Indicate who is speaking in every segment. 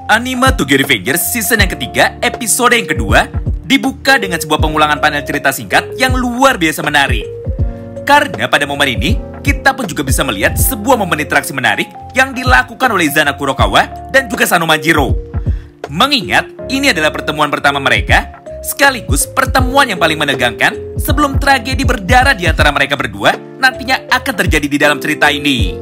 Speaker 1: Anime Tokyo Revengers season yang ketiga, episode yang kedua, dibuka dengan sebuah pengulangan panel cerita singkat yang luar biasa menarik. Karena pada momen ini, kita pun juga bisa melihat sebuah momen interaksi menarik yang dilakukan oleh Izana Kurokawa dan juga Sano Majiro. Mengingat ini adalah pertemuan pertama mereka, sekaligus pertemuan yang paling menegangkan sebelum tragedi berdarah di antara mereka berdua nantinya akan terjadi di dalam cerita ini.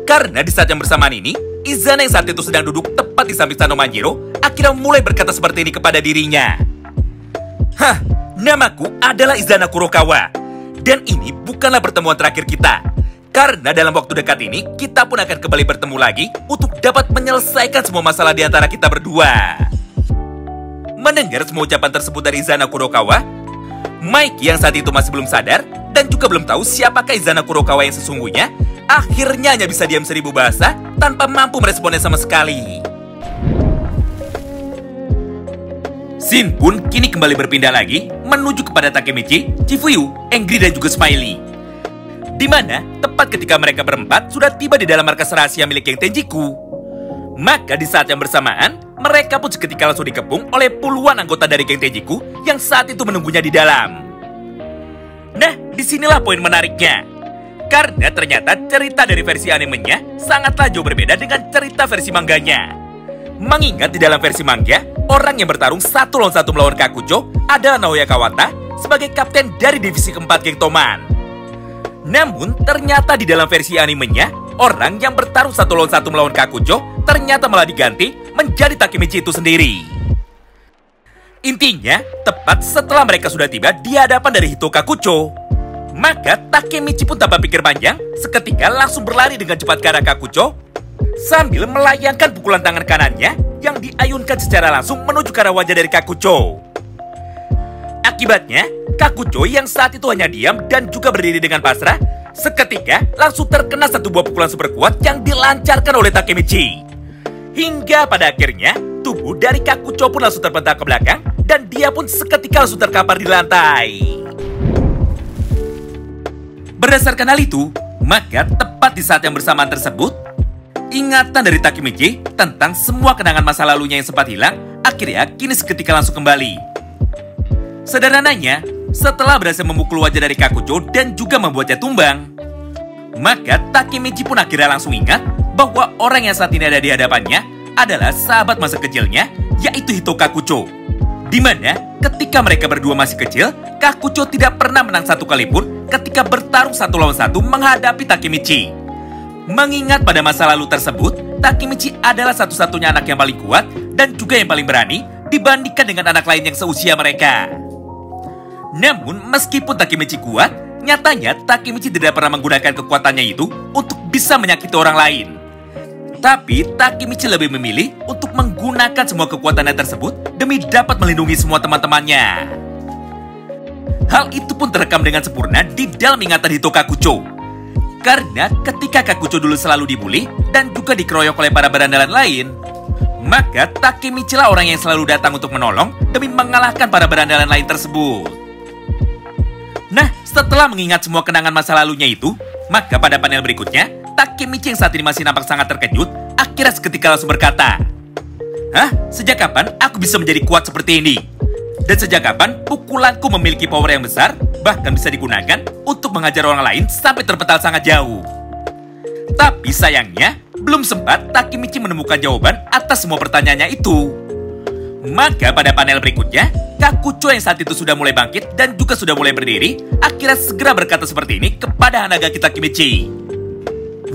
Speaker 1: Karena di saat yang bersamaan ini, Izana yang saat itu sedang duduk tepat di samping Sano Majiro akhirnya mulai berkata seperti ini kepada dirinya. Hah, namaku adalah Izana Kurokawa. Dan ini bukanlah pertemuan terakhir kita. Karena dalam waktu dekat ini, kita pun akan kembali bertemu lagi untuk dapat menyelesaikan semua masalah di antara kita berdua. Mendengar semua ucapan tersebut dari Izana Kurokawa, Mike yang saat itu masih belum sadar dan juga belum tahu siapakah Izana Kurokawa yang sesungguhnya, akhirnya hanya bisa diam seribu bahasa tanpa mampu meresponnya sama sekali. Scene pun kini kembali berpindah lagi menuju kepada Takemichi, Chifuyu, Engri dan juga Smiley. Di mana tepat ketika mereka berempat sudah tiba di dalam markas rahasia milik Geng Tenjiku. Maka di saat yang bersamaan, mereka pun seketika langsung dikepung oleh puluhan anggota dari Geng Tenjiku yang saat itu menunggunya di dalam. Nah, disinilah poin menariknya. Karena ternyata cerita dari versi animenya sangatlah jauh berbeda dengan cerita versi mangganya. Mengingat di dalam versi manga, orang yang bertarung 1 lawan 1 melawan Kakucho adalah Naoya Kawata sebagai kapten dari divisi keempat Geng Toman. Namun, ternyata di dalam versi animenya, orang yang bertarung 1 lawan 1 melawan Kakucho ternyata malah diganti menjadi Takemichi itu sendiri. Intinya, tepat setelah mereka sudah tiba di hadapan dari Hito Kakucho, maka Takemichi pun tanpa pikir panjang, seketika langsung berlari dengan cepat ke arah Kakucho sambil melayangkan pukulan tangan kanannya yang diayunkan secara langsung menuju ke arah wajah dari Kakucho. Akibatnya, Kakucho yang saat itu hanya diam dan juga berdiri dengan pasrah, seketika langsung terkena satu buah pukulan super kuat yang dilancarkan oleh Takemichi. Hingga pada akhirnya, tubuh dari Kakucho pun langsung terpental ke belakang dan dia pun seketika langsung terkapar di lantai. Berdasarkan hal itu, maka tepat di saat yang bersamaan tersebut, ingatan dari Takemichi tentang semua kenangan masa lalunya yang sempat hilang akhirnya kini seketika langsung kembali. Sederhananya, setelah berhasil memukul wajah dari Kakucho dan juga membuatnya tumbang, maka Takemichi pun akhirnya langsung ingat bahwa orang yang saat ini ada di hadapannya adalah sahabat masa kecilnya, yaitu Hito Kakucho. Di mana ketika mereka berdua masih kecil, Kakucho tidak pernah menang satu kali pun ketika bertarung 1 lawan 1 menghadapi Takemichi. Mengingat pada masa lalu tersebut, Takemichi adalah satu-satunya anak yang paling kuat dan juga yang paling berani dibandingkan dengan anak lain yang seusia mereka. Namun, meskipun Takemichi kuat, nyatanya Takemichi tidak pernah menggunakan kekuatannya itu untuk bisa menyakiti orang lain. Tapi, Takemichi lebih memilih untuk menggunakan semua kekuatannya tersebut demi dapat melindungi semua teman-temannya. Hal itu pun terekam dengan sempurna di dalam ingatan Hito Kakucho. Karena ketika Kakucho dulu selalu dibully dan juga dikeroyok oleh para berandalan lain, maka Takemichi lah orang yang selalu datang untuk menolong demi mengalahkan para berandalan lain tersebut. Nah, setelah mengingat semua kenangan masa lalunya itu, maka pada panel berikutnya, Takemichi yang saat ini masih nampak sangat terkejut, akhirnya seketika langsung berkata, "Hah? Sejak kapan aku bisa menjadi kuat seperti ini? Dan sejak kapan pukulanku memiliki power yang besar, bahkan bisa digunakan untuk mengajar orang lain sampai terpental sangat jauh?" Tapi sayangnya, belum sempat Takemichi menemukan jawaban atas semua pertanyaannya itu. Maka pada panel berikutnya, Kakucho yang saat itu sudah mulai bangkit dan juga sudah mulai berdiri, akhirnya segera berkata seperti ini kepada Hanagaki Takemichi.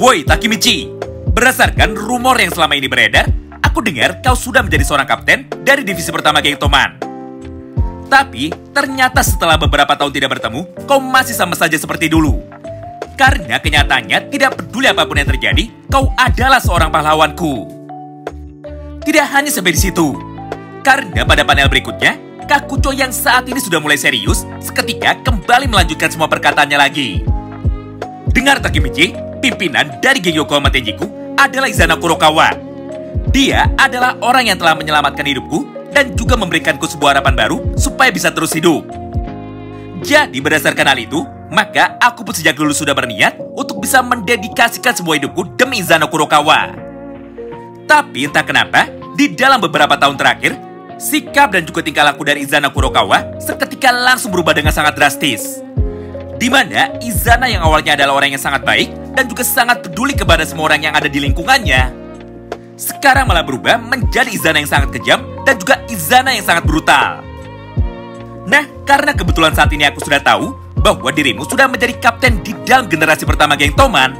Speaker 1: "Woi Takemichi, berdasarkan rumor yang selama ini beredar, aku dengar kau sudah menjadi seorang kapten dari divisi pertama Geng Toman. Tapi, ternyata setelah beberapa tahun tidak bertemu, kau masih sama saja seperti dulu. Karena kenyataannya, tidak peduli apapun yang terjadi, kau adalah seorang pahlawanku." Tidak hanya sampai di situ. Karena pada panel berikutnya, Kakucho yang saat ini sudah mulai serius, seketika kembali melanjutkan semua perkataannya lagi. "Dengar Takemichi, pimpinan dari Geng Yokohama Tenjiku adalah Izana Kurokawa. Dia adalah orang yang telah menyelamatkan hidupku dan juga memberikanku sebuah harapan baru supaya bisa terus hidup. Jadi berdasarkan hal itu, maka aku pun sejak dulu sudah berniat untuk bisa mendedikasikan semua hidupku demi Izana Kurokawa. Tapi entah kenapa, Di dalam beberapa tahun terakhir, sikap dan juga tingkah laku dari Izana Kurokawa seketika langsung berubah dengan sangat drastis. Di mana Izana yang awalnya adalah orang yang sangat baik dan juga sangat peduli kepada semua orang yang ada di lingkungannya, sekarang malah berubah menjadi Izana yang sangat kejam dan juga Izana yang sangat brutal. Nah, karena kebetulan saat ini aku sudah tahu bahwa dirimu sudah menjadi kapten di dalam generasi pertama geng Toman,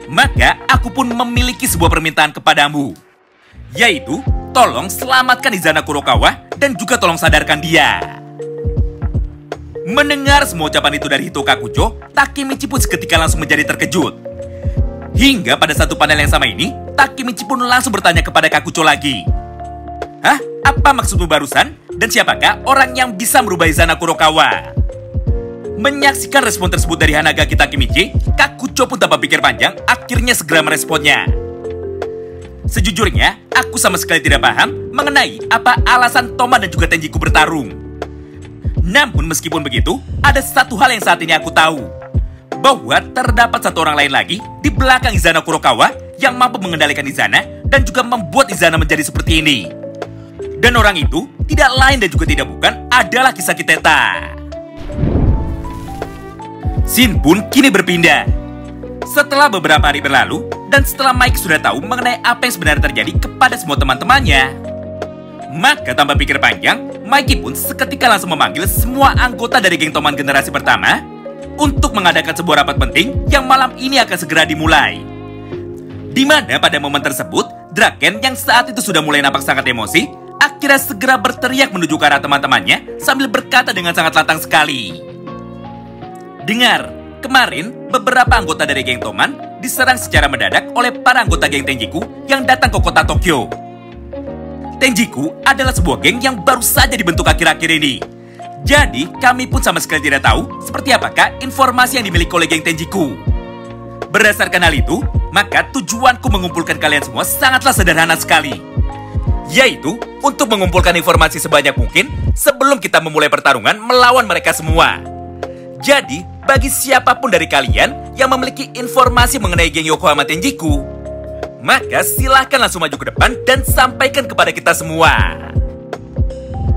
Speaker 1: maka aku pun memiliki sebuah permintaan kepadamu, yaitu tolong selamatkan Izana Kurokawa dan juga tolong sadarkan dia. Mendengar semua ucapan itu dari Hito Kakucho, Takemichi pun seketika langsung menjadi terkejut. Hingga pada satu panel yang sama ini, Takemichi pun langsung bertanya kepada Kakucho lagi. Hah? Apa maksudmu barusan? Dan siapakah orang yang bisa merubah Izana Kurokawa? Menyaksikan respon tersebut dari Hanagaki Takemichi, Kakucho pun tanpa pikir panjang, akhirnya segera meresponnya. Sejujurnya, aku sama sekali tidak paham mengenai apa alasan Toman dan juga Tenjiku bertarung. Namun meskipun begitu, ada satu hal yang saat ini aku tahu, bahwa terdapat satu orang lain lagi di belakang Izana Kurokawa yang mampu mengendalikan Izana dan juga membuat Izana menjadi seperti ini. Dan orang itu tidak lain dan juga tidak bukan adalah Kisaki Teta. Scene pun kini berpindah. Setelah beberapa hari berlalu, dan setelah Mike sudah tahu mengenai apa yang sebenarnya terjadi kepada semua teman-temannya, maka tanpa pikir panjang, Mikey pun seketika langsung memanggil semua anggota dari geng Toman generasi pertama untuk mengadakan sebuah rapat penting yang malam ini akan segera dimulai. Di mana pada momen tersebut, Draken yang saat itu sudah mulai nampak sangat emosi, akhirnya segera berteriak menuju ke arah teman-temannya sambil berkata dengan sangat lantang sekali. Dengar, kemarin beberapa anggota dari geng Toman diserang secara mendadak oleh para anggota geng Tenjiku yang datang ke kota Tokyo. Tenjiku adalah sebuah geng yang baru saja dibentuk akhir-akhir ini. Jadi, kami pun sama sekali tidak tahu seperti apakah informasi yang dimiliki oleh geng Tenjiku. Berdasarkan hal itu, maka tujuanku mengumpulkan kalian semua sangatlah sederhana sekali, yaitu untuk mengumpulkan informasi sebanyak mungkin sebelum kita memulai pertarungan melawan mereka semua. Jadi, bagi siapapun dari kalian yang memiliki informasi mengenai geng Yokohama Tenjiku, maka silahkan langsung maju ke depan dan sampaikan kepada kita semua.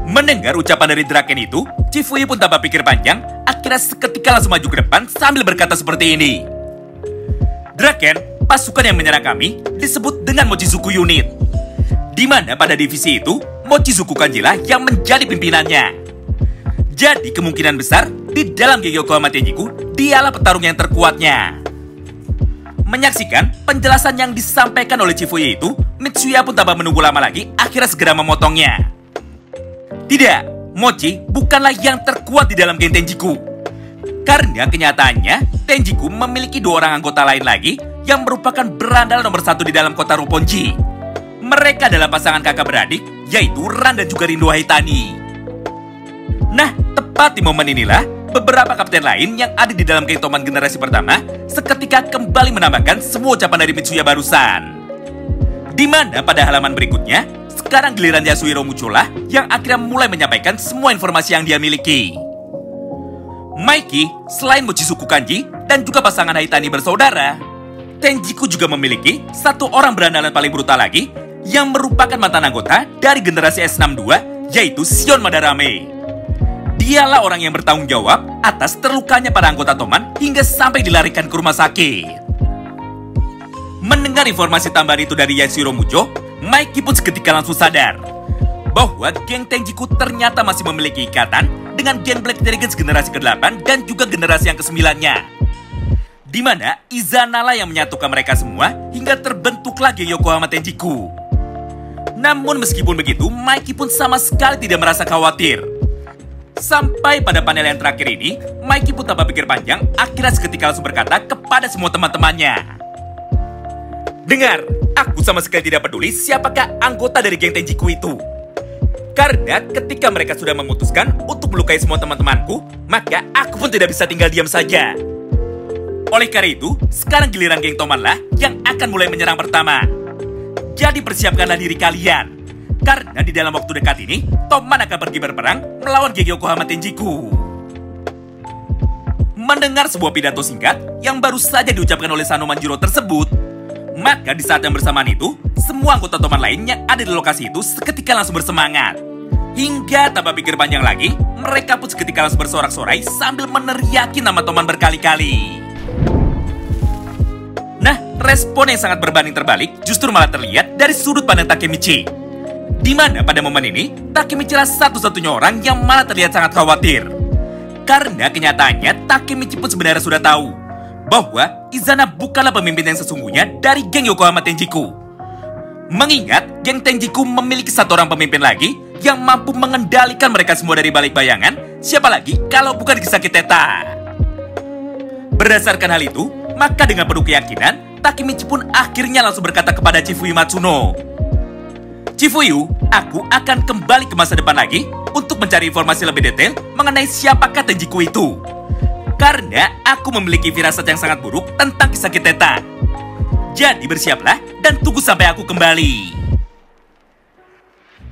Speaker 1: Mendengar ucapan dari Draken itu, Chifuyi pun tanpa pikir panjang, akhirnya seketika langsung maju ke depan sambil berkata seperti ini. Draken, pasukan yang menyerang kami disebut dengan Mochizuku Unit, di mana pada divisi itu, Mochizuku Kanjilah yang menjadi pimpinannya. Jadi kemungkinan besar, di dalam geng Yokohama Tenjiku, dialah petarung yang terkuatnya. Menyaksikan penjelasan yang disampaikan oleh Chifuyi itu, Mitsuya pun tanpa menunggu lama lagi, akhirnya segera memotongnya. Tidak, Mochi bukanlah yang terkuat di dalam geng Tenjiku. Karena kenyataannya, Tenjiku memiliki dua orang anggota lain lagi yang merupakan berandal nomor satu di dalam kota Roppongi. Mereka adalah pasangan kakak beradik, yaitu Ran dan juga Rindo Haitani. Nah, tepat di momen inilah, beberapa kapten lain yang ada di dalam geng Toman generasi pertama seketika kembali menambahkan semua ucapan dari Mitsuya barusan. Di mana pada halaman berikutnya, sekarang giliran Yasuhiro muncul lah yang akhirnya mulai menyampaikan semua informasi yang dia miliki. Mikey, selain Mochizuku Kanji dan juga pasangan Haitani bersaudara, Tenjiku juga memiliki satu orang berandalan paling brutal lagi yang merupakan mantan anggota dari generasi S62, yaitu Shion Madarame. Dialah orang yang bertanggung jawab atas terlukanya para anggota Toman hingga sampai dilarikan ke rumah sakit. Mendengar informasi tambahan itu dari Yasuhiro Mujo, Mikey pun seketika langsung sadar bahwa geng Tenjiku ternyata masih memiliki ikatan dengan geng Black Dragons generasi ke-8 dan juga generasi yang ke-9-nya. Di mana Izana yang menyatukan mereka semua hingga terbentuklah geng Yokohama Tenjiku. Namun meskipun begitu, Mikey pun sama sekali tidak merasa khawatir. Sampai pada panel yang terakhir ini, Mikey pun tanpa pikir panjang, akhirnya seketika langsung berkata kepada semua teman-temannya. Dengar, aku sama sekali tidak peduli siapakah anggota dari geng Tenjiku itu. Karena ketika mereka sudah memutuskan untuk melukai semua teman-temanku, maka aku pun tidak bisa tinggal diam saja. Oleh karena itu, sekarang giliran geng Toman lah yang akan mulai menyerang pertama. Jadi persiapkanlah diri kalian. Karena di dalam waktu dekat ini, Toman akan pergi berperang melawan geng Yokohama Tenjiku. Mendengar sebuah pidato singkat yang baru saja diucapkan oleh Sano Manjiro tersebut, maka di saat yang bersamaan itu, semua anggota Toman lain yang ada di lokasi itu seketika langsung bersemangat. Hingga tanpa pikir panjang lagi, mereka pun seketika langsung bersorak-sorai sambil meneriaki nama Toman berkali-kali. Nah, respon yang sangat berbanding terbalik justru malah terlihat dari sudut pandang Takemichi. Di mana pada momen ini, Takemichi adalah satu-satunya orang yang malah terlihat sangat khawatir. Karena kenyataannya, Takemichi pun sebenarnya sudah tahu bahwa Izana bukanlah pemimpin yang sesungguhnya dari geng Yokohama Tenjiku. Mengingat geng Tenjiku memiliki satu orang pemimpin lagi yang mampu mengendalikan mereka semua dari balik bayangan, siapa lagi kalau bukan Kisaki Teta. Berdasarkan hal itu, maka dengan penuh keyakinan, Takemichi pun akhirnya langsung berkata kepada Chifuyu Matsuno, "Chifuyu, aku akan kembali ke masa depan lagi untuk mencari informasi lebih detail mengenai siapakah Tenjiku itu. Karena aku memiliki firasat yang sangat buruk tentang Kisaki Teta. Jadi bersiaplah dan tunggu sampai aku kembali."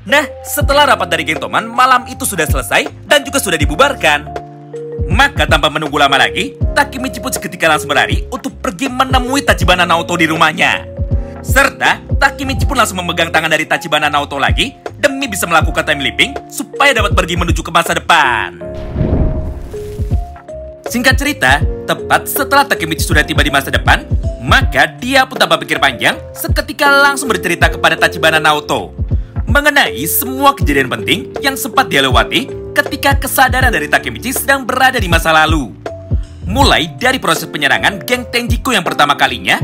Speaker 1: Nah, setelah rapat dari geng Toman, malam itu sudah selesai dan juga sudah dibubarkan. Maka tanpa menunggu lama lagi, Takemichi pun seketika langsung berlari untuk pergi menemui Tachibana Naoto di rumahnya. Serta Takemichi pun langsung memegang tangan dari Tachibana Naoto lagi demi bisa melakukan time leaping supaya dapat pergi menuju ke masa depan. Singkat cerita, tepat setelah Takemichi sudah tiba di masa depan, maka dia pun tanpa pikir panjang seketika langsung bercerita kepada Tachibana Naoto mengenai semua kejadian penting yang sempat dia lewati ketika kesadaran dari Takemichi sedang berada di masa lalu. Mulai dari proses penyerangan geng Tenjiku yang pertama kalinya,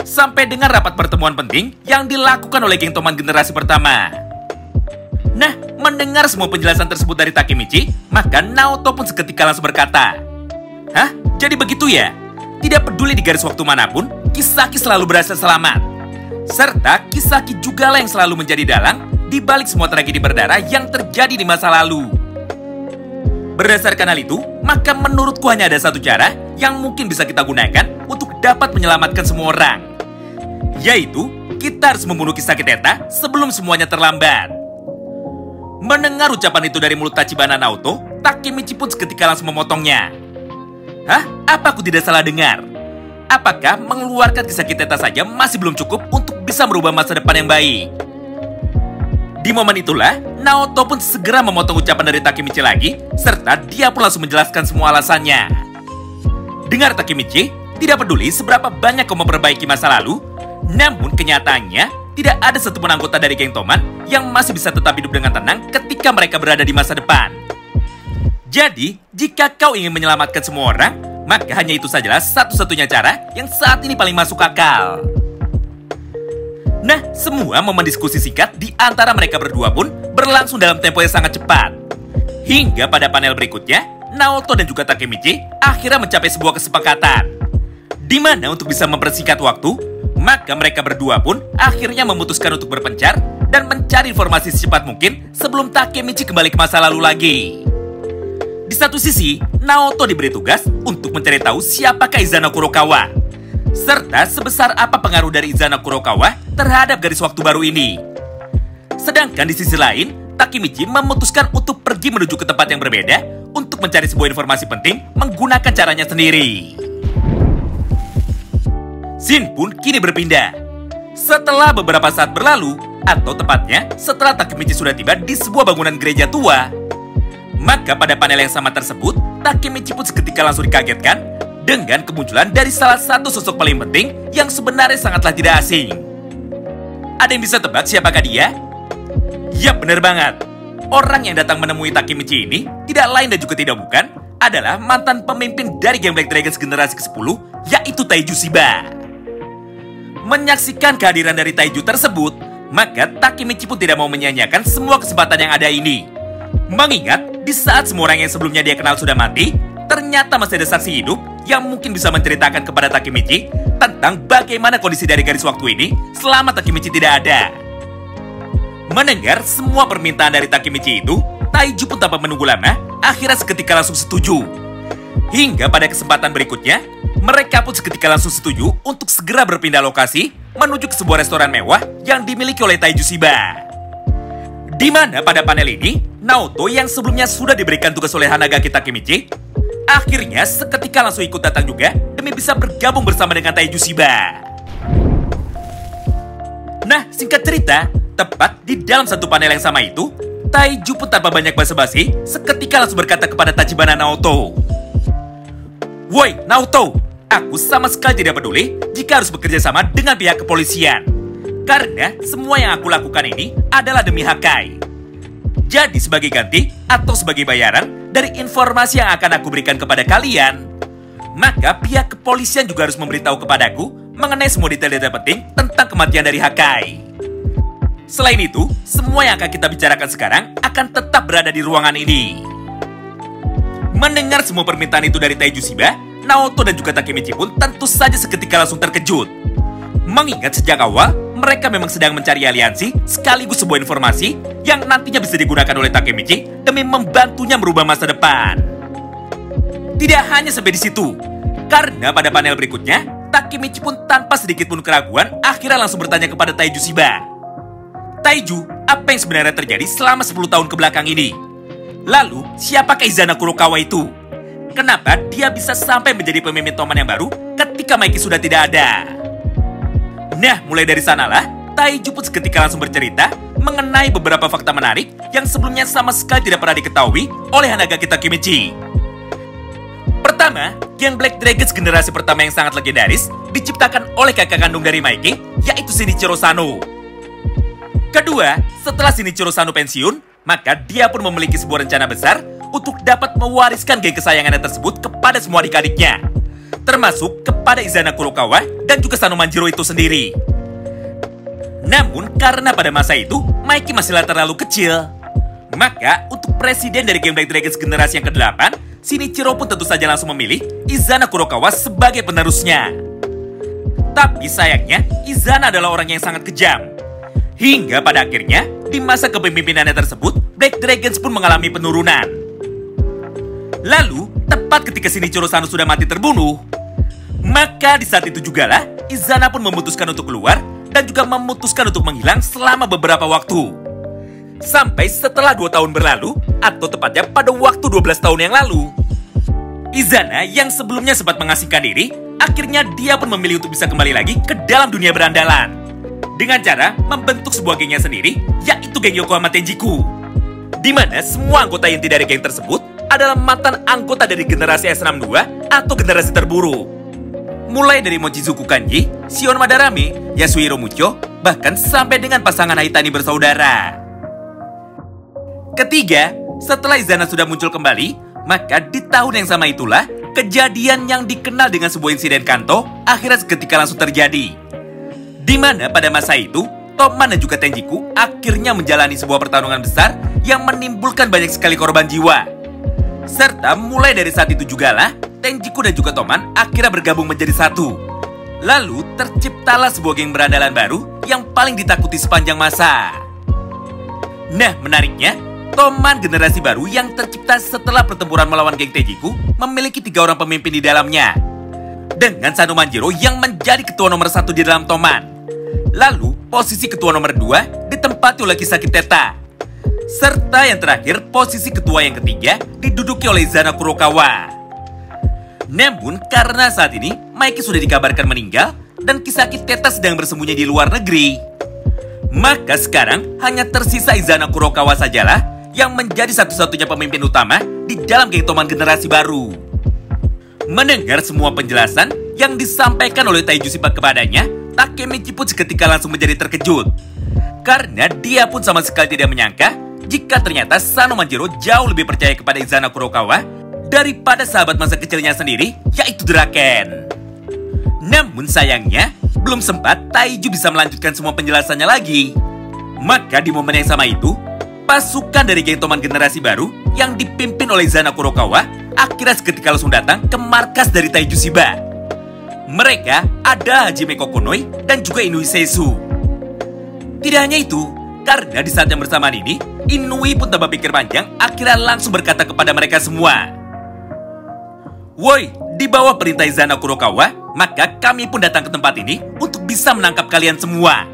Speaker 1: sampai dengan rapat pertemuan penting yang dilakukan oleh geng Toman generasi pertama. Nah, mendengar semua penjelasan tersebut dari Takemichi, maka Naoto pun seketika langsung berkata, "Hah? Jadi begitu ya? Tidak peduli di garis waktu manapun, Kisaki selalu berhasil selamat. Serta Kisaki jugalah yang selalu menjadi dalang di balik semua tragedi berdarah yang terjadi di masa lalu. Berdasarkan hal itu, maka menurutku hanya ada satu cara yang mungkin bisa kita gunakan untuk dapat menyelamatkan semua orang. Yaitu, kita harus membunuh Kisaki Teta sebelum semuanya terlambat." Mendengar ucapan itu dari mulut Tachibana Naoto, Takemichi pun seketika langsung memotongnya. "Hah? Apa aku tidak salah dengar? Apakah mengeluarkan Kisaki Teta saja masih belum cukup untuk bisa merubah masa depan yang baik?" Di momen itulah, Naoto pun segera memotong ucapan dari Takemichi lagi, serta dia pun langsung menjelaskan semua alasannya. Dengar Takemichi, tidak peduli seberapa banyak kau memperbaiki masa lalu, namun kenyataannya tidak ada satupun anggota dari geng Toman yang masih bisa tetap hidup dengan tenang ketika mereka berada di masa depan. Jadi, jika kau ingin menyelamatkan semua orang, maka hanya itu sajalah satu-satunya cara yang saat ini paling masuk akal. Nah, semua momen diskusi singkat di antara mereka berdua pun berlangsung dalam tempo yang sangat cepat. Hingga pada panel berikutnya, Naoto dan juga Takemichi akhirnya mencapai sebuah kesepakatan. Di mana untuk bisa mempersingkat waktu, maka mereka berdua pun akhirnya memutuskan untuk berpencar dan mencari informasi secepat mungkin sebelum Takemichi kembali ke masa lalu lagi. Di satu sisi, Naoto diberi tugas untuk mencari tahu siapakah Izana Kurokawa, serta sebesar apa pengaruh dari Izana Kurokawa terhadap garis waktu baru ini. Sedangkan di sisi lain, Takemichi memutuskan untuk pergi menuju ke tempat yang berbeda untuk mencari sebuah informasi penting menggunakan caranya sendiri. Scene pun kini berpindah. Setelah beberapa saat berlalu, atau tepatnya setelah Takemichi sudah tiba di sebuah bangunan gereja tua, maka pada panel yang sama tersebut, Takemichi pun seketika langsung dikagetkan dengan kemunculan dari salah satu sosok paling penting yang sebenarnya sangatlah tidak asing. Ada yang bisa tebak siapakah dia? Yap, benar banget. Orang yang datang menemui Takemichi ini tidak lain dan juga tidak bukan adalah mantan pemimpin dari geng Black Dragons generasi ke-10, yaitu Taiju Shiba. Menyaksikan kehadiran dari Taiju tersebut, maka Takemichi pun tidak mau menyia-nyiakan semua kesempatan yang ada ini. Mengingat di saat semua orang yang sebelumnya dia kenal sudah mati, ternyata masih ada saksi hidup yang mungkin bisa menceritakan kepada Takemichi tentang bagaimana kondisi dari garis waktu ini selama Takemichi tidak ada. Mendengar semua permintaan dari Takemichi itu, Taiju pun tanpa menunggu lama, akhirnya seketika langsung setuju. Hingga pada kesempatan berikutnya, mereka pun seketika langsung setuju untuk segera berpindah lokasi menuju ke sebuah restoran mewah yang dimiliki oleh Taiju Shiba. Di mana pada panel ini, Naoto yang sebelumnya sudah diberikan tugas oleh Hanagaki Takemichi, akhirnya seketika langsung ikut datang juga demi bisa bergabung bersama dengan Taiju Shiba. Nah, singkat cerita, tepat di dalam satu panel yang sama itu, Taiju pun tanpa banyak basa-basi seketika langsung berkata kepada Tachibana Naoto, "Woi, Naoto, aku sama sekali tidak peduli jika harus bekerja sama dengan pihak kepolisian. Karena semua yang aku lakukan ini adalah demi Hakai. Jadi sebagai ganti atau sebagai bayaran dari informasi yang akan aku berikan kepada kalian, maka pihak kepolisian juga harus memberitahu kepadaku mengenai semua detail-detail penting tentang kematian dari Hakai. Selain itu, semua yang akan kita bicarakan sekarang akan tetap berada di ruangan ini." Mendengar semua permintaan itu dari Taiju Shiba, Naoto dan juga Takemichi pun tentu saja seketika langsung terkejut. Mengingat sejak awal, mereka memang sedang mencari aliansi sekaligus sebuah informasi yang nantinya bisa digunakan oleh Takemichi demi membantunya merubah masa depan. Tidak hanya sampai di situ, karena pada panel berikutnya, Takemichi pun tanpa sedikit pun keraguan akhirnya langsung bertanya kepada Taiju Shiba, "Taiju, apa yang sebenarnya terjadi selama 10 tahun kebelakang ini? Lalu, siapakah Izana Kurokawa itu? Kenapa dia bisa sampai menjadi pemimpin Toman yang baru ketika Maiki sudah tidak ada?" Nah, mulai dari sanalah, Taiju pun seketika langsung bercerita mengenai beberapa fakta menarik yang sebelumnya sama sekali tidak pernah diketahui oleh Hanagaki Takemichi. Pertama, geng Black Dragons generasi pertama yang sangat legendaris diciptakan oleh kakak kandung dari Maiki, yaitu Shinichiro Sano. Kedua, setelah Shinichiro Sano pensiun, maka dia pun memiliki sebuah rencana besar untuk dapat mewariskan geng kesayangannya tersebut kepada semua adik-adiknya, termasuk kepada Izana Kurokawa dan juga Sano Manjiro itu sendiri. Namun, karena pada masa itu, Maiki masihlah terlalu kecil, maka untuk presiden dari geng Black Dragons generasi yang ke-8, Shinichiro pun tentu saja langsung memilih Izana Kurokawa sebagai penerusnya. Tapi sayangnya, Izana adalah orang yang sangat kejam. Hingga pada akhirnya, di masa kepemimpinannya tersebut, Black Dragons pun mengalami penurunan. Lalu, tepat ketika Shinichiro Sano sudah mati terbunuh, maka di saat itu jugalah Izana pun memutuskan untuk keluar dan juga memutuskan untuk menghilang selama beberapa waktu. Sampai setelah 2 tahun berlalu, atau tepatnya pada waktu 12 tahun yang lalu, Izana yang sebelumnya sempat mengasingkan diri, akhirnya dia pun memilih untuk bisa kembali lagi ke dalam dunia berandalan dengan cara membentuk sebuah gengnya sendiri, yaitu geng Yokohama Tenjiku, di mana semua anggota inti dari geng tersebut adalah mantan anggota dari generasi S62 atau generasi terburuk. Mulai dari Mochizuku Kanji, Shion Madarame, Yasuhiro Mucho, bahkan sampai dengan pasangan Haitani bersaudara. Ketiga, setelah Izana sudah muncul kembali, maka di tahun yang sama itulah kejadian yang dikenal dengan sebuah insiden Kanto akhirnya seketika langsung terjadi. Di mana pada masa itu, Toman dan juga Tenjiku akhirnya menjalani sebuah pertarungan besar yang menimbulkan banyak sekali korban jiwa. Serta mulai dari saat itu jugalah, Tenjiku dan juga Toman akhirnya bergabung menjadi satu. Lalu terciptalah sebuah geng berandalan baru yang paling ditakuti sepanjang masa. Nah, menariknya, Toman generasi baru yang tercipta setelah pertempuran melawan geng Tenjiku memiliki 3 orang pemimpin di dalamnya. Dengan Sano Manjiro yang menjadi ketua nomor 1 di dalam Toman. Lalu, posisi ketua nomor 2 ditempati oleh Kisaki Teta. Serta yang terakhir, posisi ketua yang ketiga diduduki oleh Izana Kurokawa. Namun, karena saat ini Maiki sudah dikabarkan meninggal dan Kisaki Teta sedang bersembunyi di luar negeri, maka sekarang hanya tersisa Izana Kurokawa sajalah yang menjadi satu-satunya pemimpin utama di dalam geng Toman generasi baru. Mendengar semua penjelasan yang disampaikan oleh Taiju Shiba kepadanya, Takemichi pun seketika langsung menjadi terkejut. Karena dia pun sama sekali tidak menyangka jika ternyata Sano Manjiro jauh lebih percaya kepada Izana Kurokawa daripada sahabat masa kecilnya sendiri, yaitu Draken. Namun sayangnya, belum sempat Taiju bisa melanjutkan semua penjelasannya lagi. Maka di momen yang sama itu, pasukan dari geng Toman generasi baru yang dipimpin oleh Izana Kurokawa akhirnya seketika langsung datang ke markas dari Taiju Shiba. Mereka ada Hajime Kokonoi dan juga Inui Seisu. Tidak hanya itu, karena di saat yang bersamaan ini, Inui pun tanpa pikir panjang akhirnya langsung berkata kepada mereka semua, "Woi, di bawah perintah Izana Kurokawa, maka kami pun datang ke tempat ini untuk bisa menangkap kalian semua.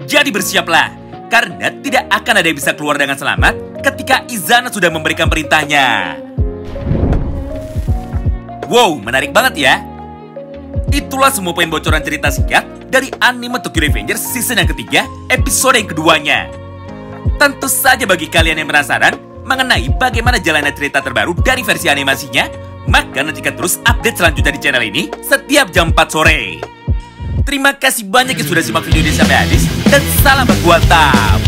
Speaker 1: Jadi bersiaplah, karena tidak akan ada yang bisa keluar dengan selamat ketika Izana sudah memberikan perintahnya." Wow, menarik banget ya. Itulah semua poin bocoran cerita singkat dari anime Tokyo Revengers season yang ketiga, episode yang keduanya. Tentu saja bagi kalian yang penasaran mengenai bagaimana jalannya cerita terbaru dari versi animasinya, maka nantikan terus update selanjutnya di channel ini setiap jam 4 sore. Terima kasih banyak yang sudah simak video ini sampai habis, dan salam berkuatam.